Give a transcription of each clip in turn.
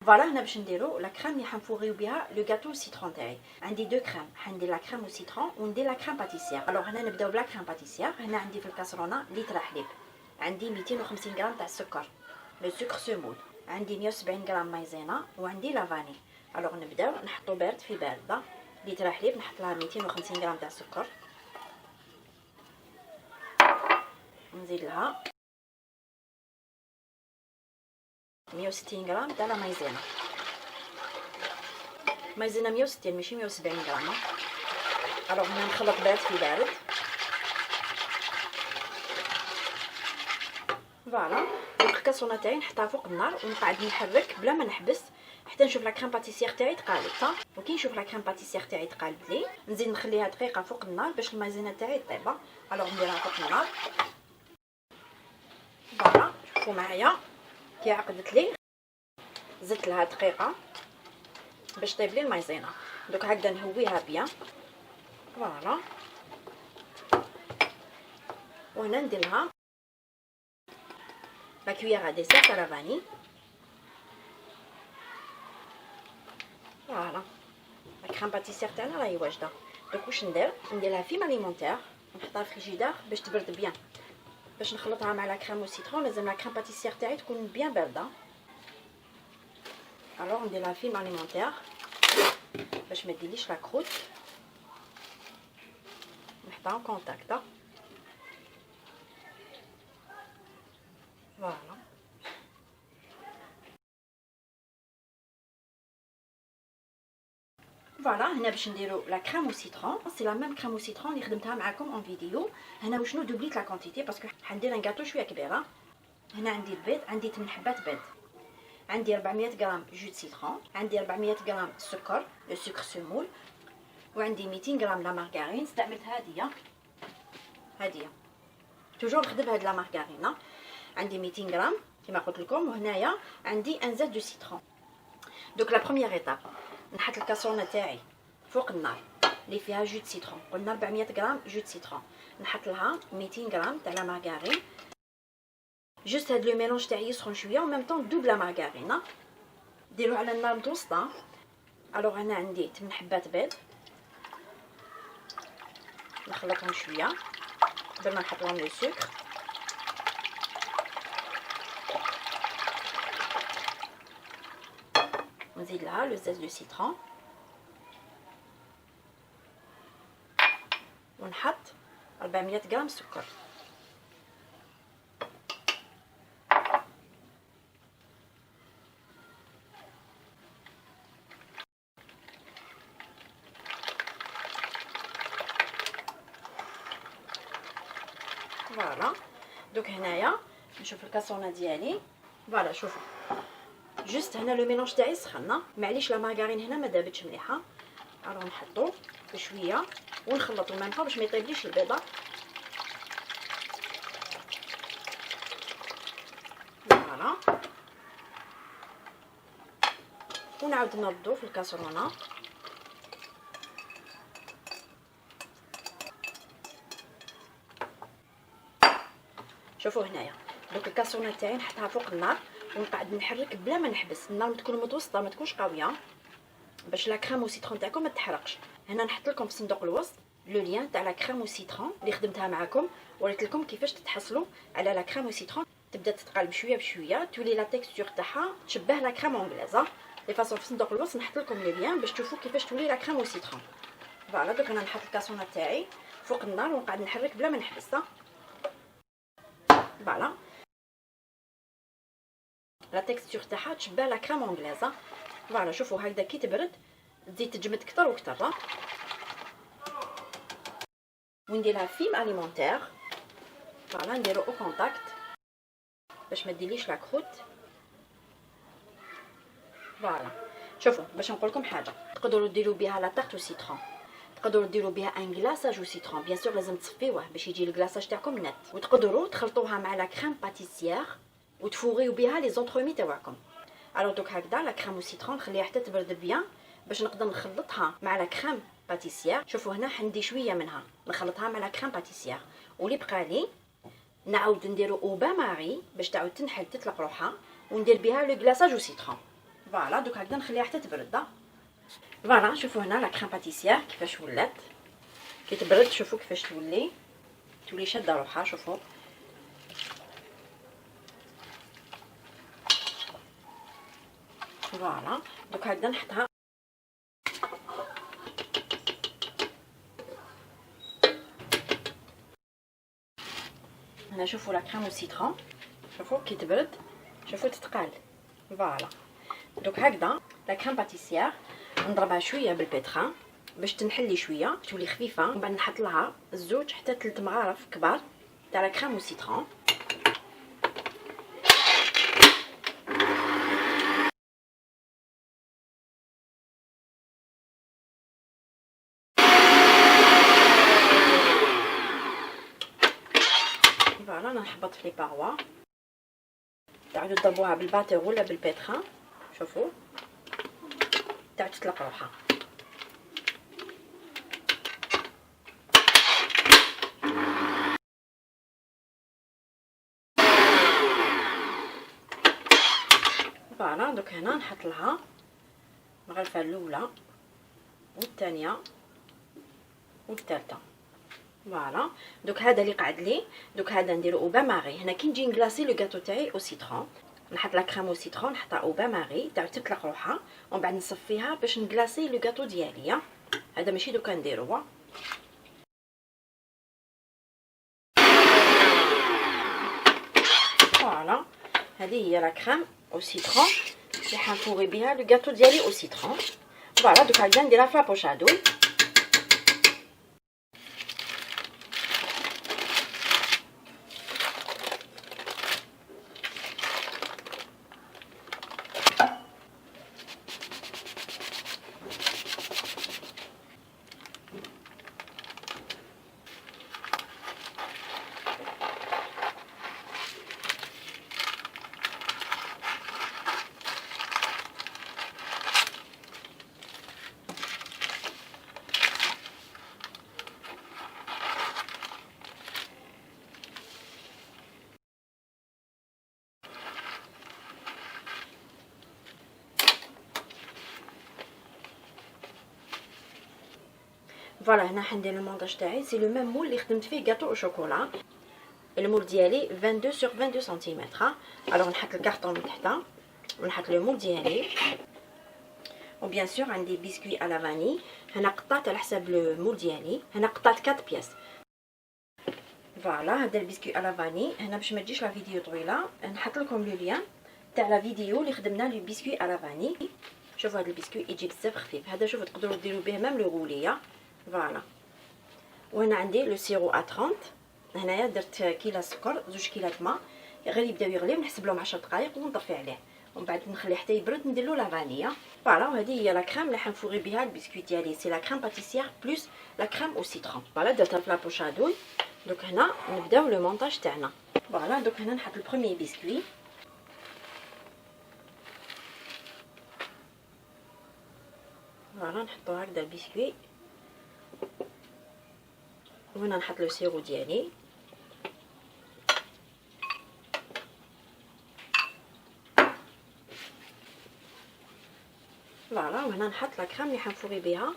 فوالا هنا باش نديرو لا كريم اللي حنفوغيو بها لو غاتو سيترون تاعي. عندي دو كريم، حندير لا كريم وسيترون وندير لا كريم باتيسير. الوغ هنا نبداو بلا كريم باتيسير. هنا عندي في الكاسرونه لتر حليب، عندي 250 غرام تاع السكر لو سكر سمول، عندي 170 غرام مايزينا وعندي لا فاني. الوغ نبداو نحطو بارد في بارده. لتر حليب نحط لها 250 غرام تاع السكر، نزيد لها 160 غرام تاع لا مايزينا. مايزينا 160 ماشي 170 غرام. الوغ هنا نخلط بارد في بارد. فوالا دوك الكاسرونه تاعي نحطها فوق النار ونقعد نحرك بلا ما نحبس حتى نشوف لا كريم باتيسير تاعي تقالت. وكي نشوف لا كريم باتيسير تاعي تقالت لي نزيد نخليها دقيقه فوق النار باش المايزينا تاعي طيبه. الوغ نديرها فوق النار. فوالا شوفوا معايا كي عقدت لي زدت لها دقيقه باش طيب لي المايزينا. دوك هكذا نهويها بيان. فوالا وهنا ندير لها لا كويير ديسير تاع لا فاني. فوالا لا كريم باتيسير تاعنا راهي واجده. دوك واش ندير لها فيم اليمونتير ونحطها في الفريجيدار باش تبرد بيان. باش نخلطها مع لا كريم والسيترون لازم لا كريم باتيسير تاعي تكون بيان بارده. الوغ ندير لها فيم اليمونتير باش ما ديرليش لا كروت. نحطها كونتاكت. فوالا فوالا هنا باش نديرو لا كريم وسيترون. سي لا ميم كريم وسيترون اللي خدمتها معكم اون فيديو. هنا وشنو دوبليت لا كونتيتي باسكو حندير ان غاتو شويه كبيره. هنا عندي البيض، عندي 8 حبات بيض، عندي 400 غرام جو سيترون، عندي 400 غرام سكر لو سكر سمول، وعندي 200 غرام لا مارغارين. استعملت هاديه توجور نخدم هاد لا مارغارين. عندي 200 غرام كما قلت لكم. وهنايا عندي ان زيت دو سيترون. دوك لا بروميير ايطاب نحط الكاسرونه تاعي فوق النار اللي فيها جو سيترون. قلنا 400 غرام جو سيترون، نحط لها 200 غرام تاع لا مارغارين. جوست هاد لو ميلونج تاعي يسخن شويه و ميم طون دوب لا مارغارين. ديروه على النار متوسطه. الوغ هنا عندي 8 حبات بيض نخلطهم شويه قبل ما نحط لهم لو سكر. نزيد لها لو زيت دو سيترون ونحط 400 غرام سكر. فوالا دوك هنايا نشوف الكاسرونه ديالي. فوالا شوفوا جوست هنا لو ميلونج تاعي سخنا. معليش لا مارغارين هنا ما دابتش مليحه. الوغ نحطو بشويه ونخلطو ميم با باش ما يطيبليش البيضه. فوالا ونعاود نردو في الكاسرونه. شوفوا هنايا دوك الكاسرونه تاعي نحطها فوق النار ونقعد نحرك بلا ما نحبس. النار تكون متوسطه ما تكونش قويه باش لا كريم وسيترون تاعكم ما تحرقش. هنا نحط لكم في صندوق الوصف لو لين تاع لا كريم وسيترون اللي خدمتها معكم. وريت لكم كيفاش تتحصلوا على لا كريم وسيترون. تبدا تتقلب شويه بشويه تولي لا تيكستور تاعها تشبه لا كريم اونغليزه. لي فاصون في صندوق الوصف نحط لكم لو لين باش تشوفوا كيفاش تولي لا كريم وسيترون. فوالا دوك انا نحط الكاسرونه تاعي فوق النار ونقعد نحرك بلا ما نحبس. فوالا لا تيكستور تاعها تشبه لا كريم اونغليزه. فوالا شوفوا هكذا كي تبرد تزيد تجمد كتر وكتر. وندير لها فيم اليمونتير. فوالا نديرو او كونتاكت باش ما ديرليش لا كروت. فوالا شوفوا باش نقول لكم حاجه تقدروا ديروا بها لا طارت سيترون، تقدروا ديروا بها ان غلاصاج او سيترون. بيان سور لازم تصفيوه باش يجي الغلاصاج تاعكم نت. وتقدروا تخلطوها مع لا كريم باتيسير وتفوغيو بها لي زونترومي تاعكم. الوغ دوك هكذا لا كريم وسيترون نخليها حتى تبرد بيان باش نقدر نخلطها مع لا كريم باتيسير. شوفوا هنا حندي شويه منها نخلطها مع لا كريم باتيسير. واللي بقى لي نعاود نديرو او بان ماري باش تعاود تنحل تطلق روحها وندير بها لو غلاصاج او سيترون. فوالا دوك هكذا نخليها حتى تبرد. فوالا شوفوا هنا لا كريم باتيسيير كيفاش ولات كي تبرد. شوفوا كيفاش تولي شاده روحها. شوفوا فوالا دوك هكذا نحطها. هنا شوفوا لا كريم والسيترون. شوفوا كي تبرد شوفوا تتقال. فوالا دوك هكذا لا كريم باتيسيير نضربها شويه بالبيتران باش تنحلي شويه تولي خفيفه. ومن بعد نحط لها الزوج حتى 3 مغارف كبار تاع لا كريم والسيترون. فوالا انا نحبط في لي باروا. تعودوا تضربوها بالباتر ولا بالبيتران. شوفوا تعود تطلق روحها. فوالا دوك هنا نحط لها الغرفه الاولى والثانيه والثالثه. فوالا دوك هذا اللي قعد لي. دوك هذا نديرو او بان ماري. هنا كي نجي نكلاصي لو غاتو تاعي او سيترون نحط لا كريم او سيترون نحطها او بان ماري تعاود تطلق روحها ومن بعد نصفيها باش نكلاصي لو غاتو ديالي. هذا ماشي دوكا نديروه. فوالا هذه هي لا كريم او سيترون اللي حنفوغي بها لو غاتو ديالي او سيترون. فوالا دوك هكذا نديرها في لابوش ادوي. فوالا هنا حندير المونطاج تاعي. سي لو ميم مول اللي خدمت فيه غاتو او شوكولا. المول ديالي 22 sur 22 سنتيمتر. الوغ نحط الكارطون من تحت ونحط لو مول ديالي. وبيان سور عندي بسكوي على فاني. هنا قطعت على حساب لو مول ديالي. هنا قطعت 4 بياس. فوالا هذا البسكوي على فاني. هنا باش ما تجيش لا فيديو طويله نحط لكم لو لين تاع لا فيديو اللي خدمنا لو بسكوي على فاني. شوفوا هذا البسكوي يجي بزاف خفيف. هذا شوفوا تقدروا ديروا به ميم لو غوليه. فوالا وهنا عندي لو سيرو ا 30. هنايا درت كيلو سكر 2 كيلات ماء غير يبداو يغليو نحسب لهم 10 دقائق ونطفي عليه ومن بعد نخليه حتى يبرد ندير له لا فانيا. فوالا وهذه هي لا كريم اللي حنفوغي بها البسكويت ديالي. سي لا كريم باتيسيير بلس لا كريم او سيترون. فوالا درتها في لابوش ادوي. دوك هنا نبداو لو مونطاج تاعنا. فوالا دوك هنا نحط البروميي بسكوي. فوالا نحطو هكذا البسكوي وهنا نحط لو سيرو ديالي. فوالا وهنا نحط لا كريم اللي حنفوغي بها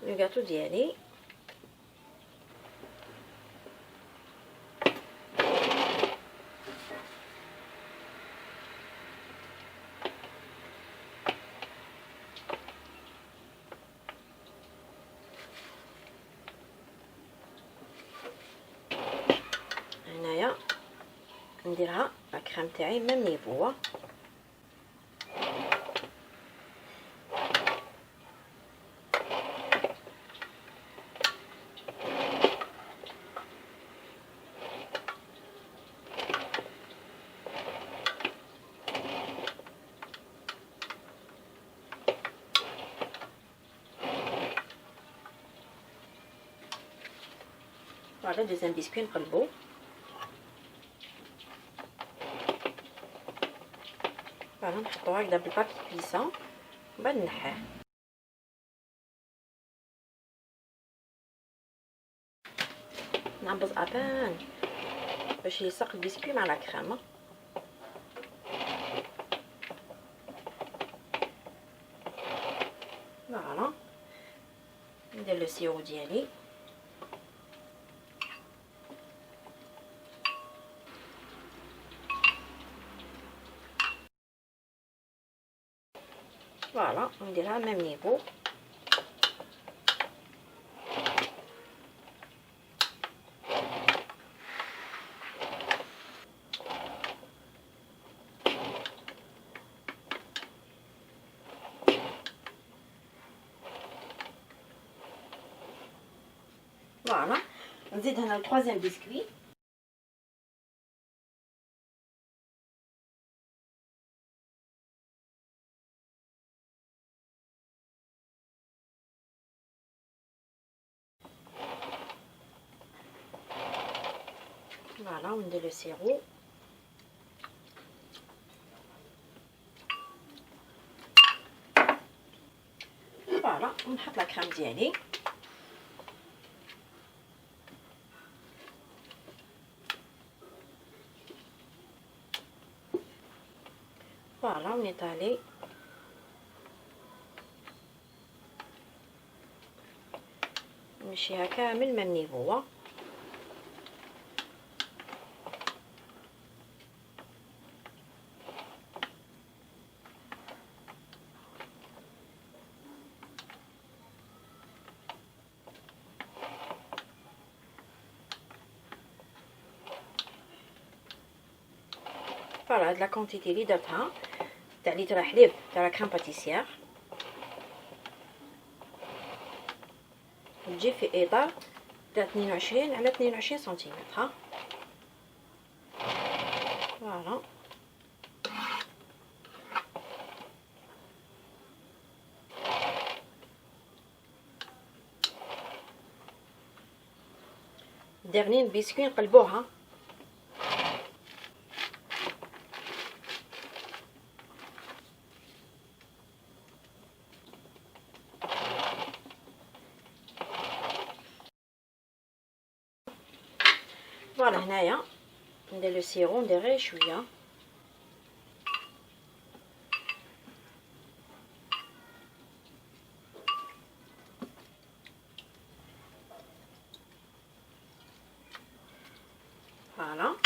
لو غاتو ديالي. هنايا نديرها لا كريم تاعي ميم نيفو. فوالا دوزيام بسكوي نقلبو. فوالا نحطو هكذا بالبابي كليسون ومن بعد نحيه. نعبز ابان باش يلصق البسكوي مع لا كريمه. السيرو ديالي. فوالا نديرها ميم نيفو. فوالا نزيد هنا التروازيام بسكوي. فوالا وندير لو سيرو. فوالا ونحط لا كريم ديالي. فوالا ونيطالي. نمشيها كامل ميم نيفو. فوالا هاد لا كونتيتي لي درتها تاع لتر حليب تاع لا كريم باتيسيير تجي في اطار تاع 22 على 22 سنتيمتر. فوالا ديرني البسكوي نقلبوها. فوالا هنايا ندير لو سيرو، ندير غير شويه. فوالا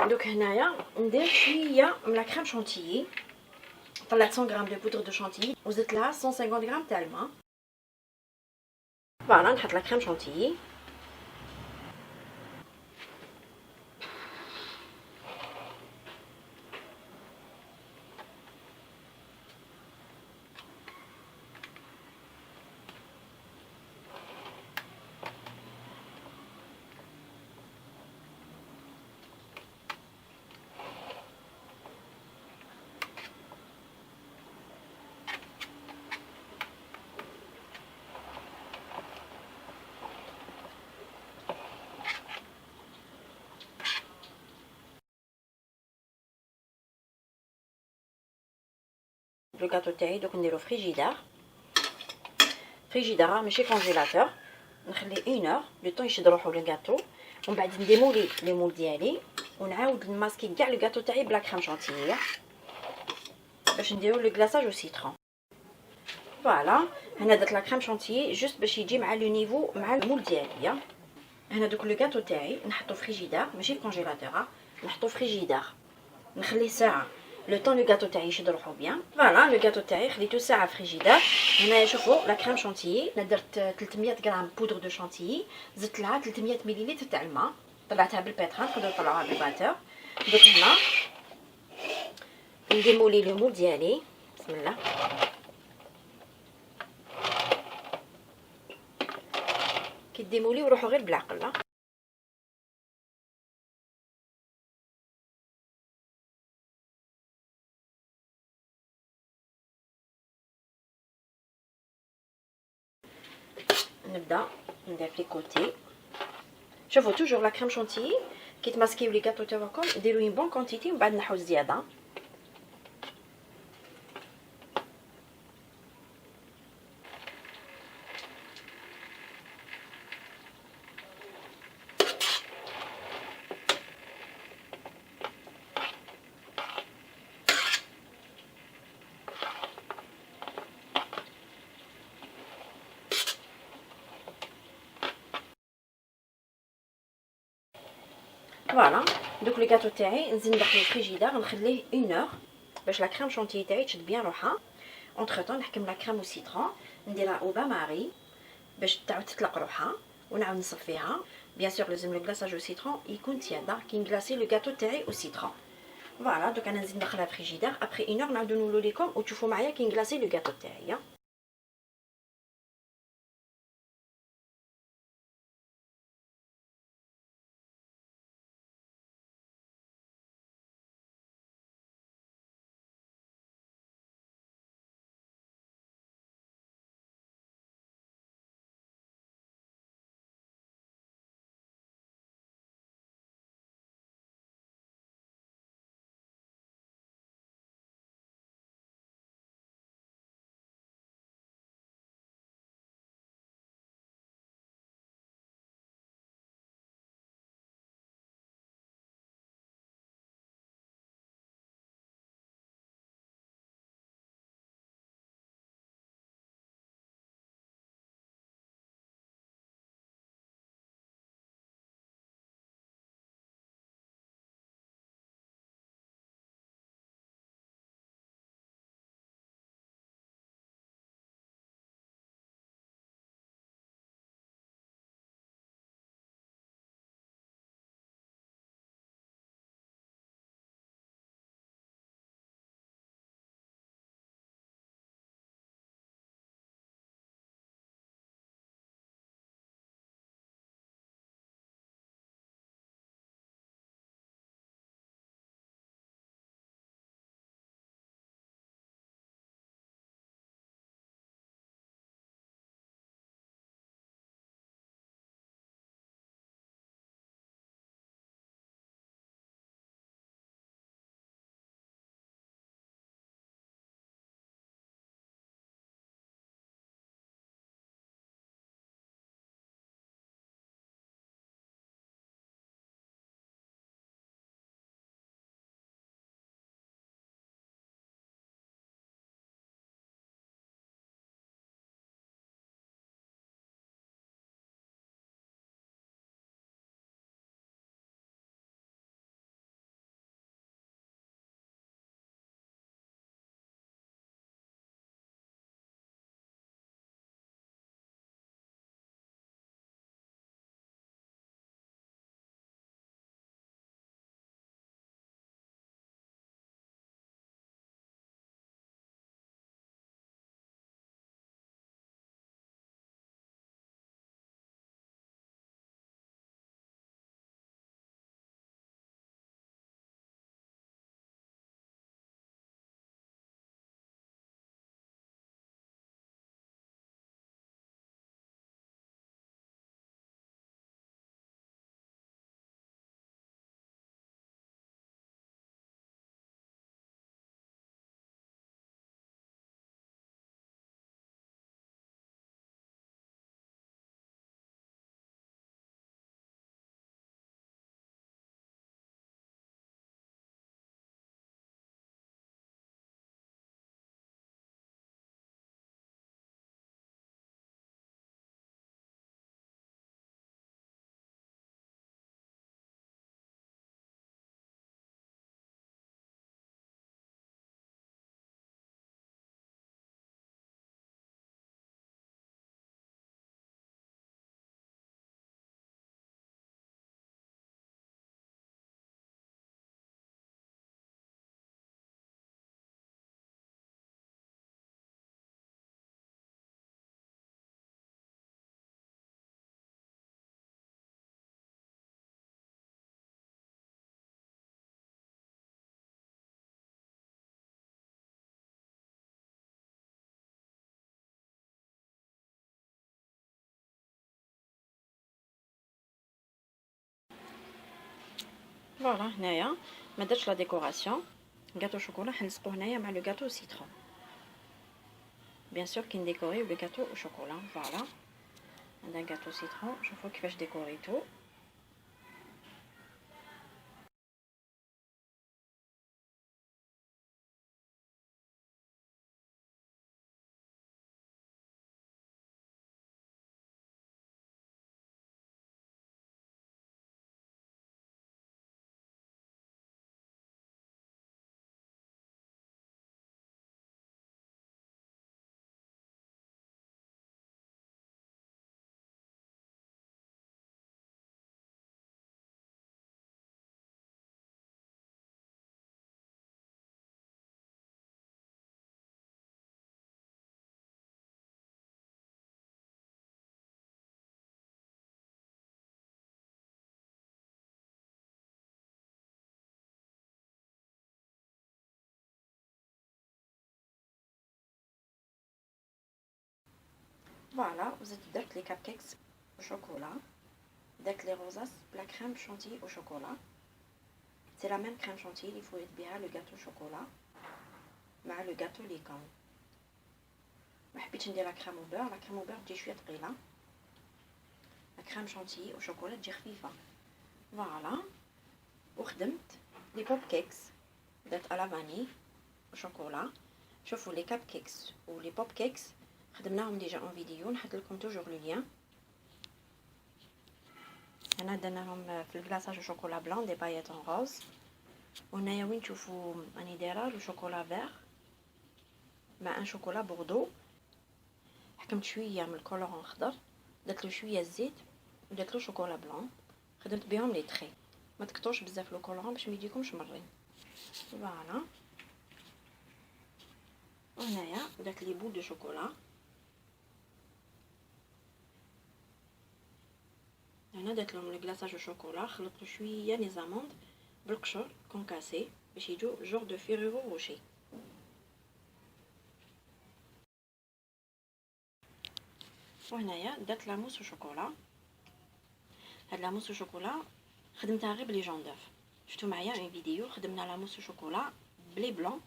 دوك هنايا ندير شويه من لا كريم شونتيي. طلعت 100 غرام دو بودر دو شونتيي وزدت لها 150 غرام تاع الماء. فوالا نحط لا كريم شونتيي. لو غاتو تاعي دوك نديرو فريجيدار. فريجيدار ماشي كونجيلاتور. نخلي 1 اور لو طون يشد روحو لو غاتو، ومن بعد نديمولي لي مول ديالي ونعاود نماسكي كاع لو غاتو تاعي بلا كريم شونتيي باش نديرو لو كلاصاج او سيترون. فوالا هنا درت لا كريم شونتيي جوست باش يجي مع لو نيفو مع المول ديالي. هنا دوك لو غاتو تاعي نحطو فريجيدار ماشي كونجيلاتور، نحطو فريجيدار نخليه ساعه لو طون لو غاتو تاعي يشد روحو بيان. فوالا لو غاتو تاعي خليته ساعه فريجيدار. هنايا شوفوا لا كريم شونتيي انا درت 300 غرام بودر دو شونتيي، زدت لها 300 مليلتر تاع الماء، طلعتها بالبيتران، نقدروا نطلعوها بالباتور. درت هنا نديمولي لو مول ديالي. بسم الله. كي ديمولي وروحوا غير بالعقل. نبدا ندير في كوتي. شوفوا توجور لا كريم شونتيي كي تماسكيو لي غاتو تاعكم ديروا اون بون كونتيتي ومن بعد نحو زياده. فوالا دوك لي غاتو تاعي نزيد ندخلو الفريجيدير نخليه 1 اور باش لا كريم شونتيي تاعي تشد بيان روحها. اونتر طون نحكم لا كريم وسيترون نديرها او با ماري باش تعاود تطلق روحها ونعاود نصفيها. بيان سور لازم لو كلاصاج او سيترون يكون تيادا كي نكلاصي لو غاتو تاعي او سيترون. فوالا دوك انا نزيد ندخلها فريجيدير ابري 1 اور نعاودو نولو ليكم وتشوفوا معايا كي نكلاصي لو غاتو تاعي. فوالا هنايا ما درتش لا ديكوراسيون. غاتو شوكولا حنلصقو هنايا مع لو غاتو سيترون. بيان سور كي نديكوريو لو غاتو شوكولا. فوالا عندنا غاتو سيترون. شوفوا كيفاش ديكوريتو. فوالا. وزدت درت لي كاب كيكس شوكولا، درت لي روزاس بلا كريم شونتي او شوكولا. سي لا ميم كريم شونتي اللي فويت بها لو غاتو شوكولا مع لو غاتو ليكون. ما حبيتش ندير لا كريم او بور، لا كريم او بور تجي شويه ثقيله، لا كريم شونتي او شوكولا تجي خفيفه. فوالا. وخدمت لي بوب كيكس، درت على فاني وشوكولا. شوفوا لي كاب كيكس ولي بوب كيكس خدمناهم ديجا اون فيديو، نحط لكم توجور لو لين. هنا درنا لهم في الكلاصاج شوكولا بلون دي بايات اون روز. وهنايا وين تشوفوا راني دايره لو شوكولا فيغ مع ان شوكولا بوردو. حكمت شويه من الكولورون خضر، درت له شويه زيت ودرت له شوكولا بلون، خدمت بهم لي تري. ما تكثرش بزاف لو كولورون باش ما يجيكمش مرين. فوالا. وهنايا درت لي بول دو شوكولا. هنا درت لهم الكلاصاج شوكولا، خلطت شويه لي زاموند بالقشر كونكاسي باش يجو جور دو فيريرو روشي. وهنايا درت لاموس شوكولا. هاد لاموس شوكولا خدمتها غير بلي جون دوف. شفتوا معايا اون فيديو خدمنا لاموس شوكولا بلي بلون،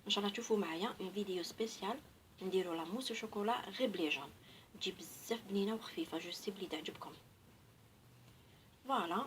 ان شاء الله تشوفوا معايا اون فيديو سبيسيال نديرو لاموس شوكولا غير بلي جون، تجي بزاف بنينه وخفيفه. جو سي بلي تعجبكم. فوالا.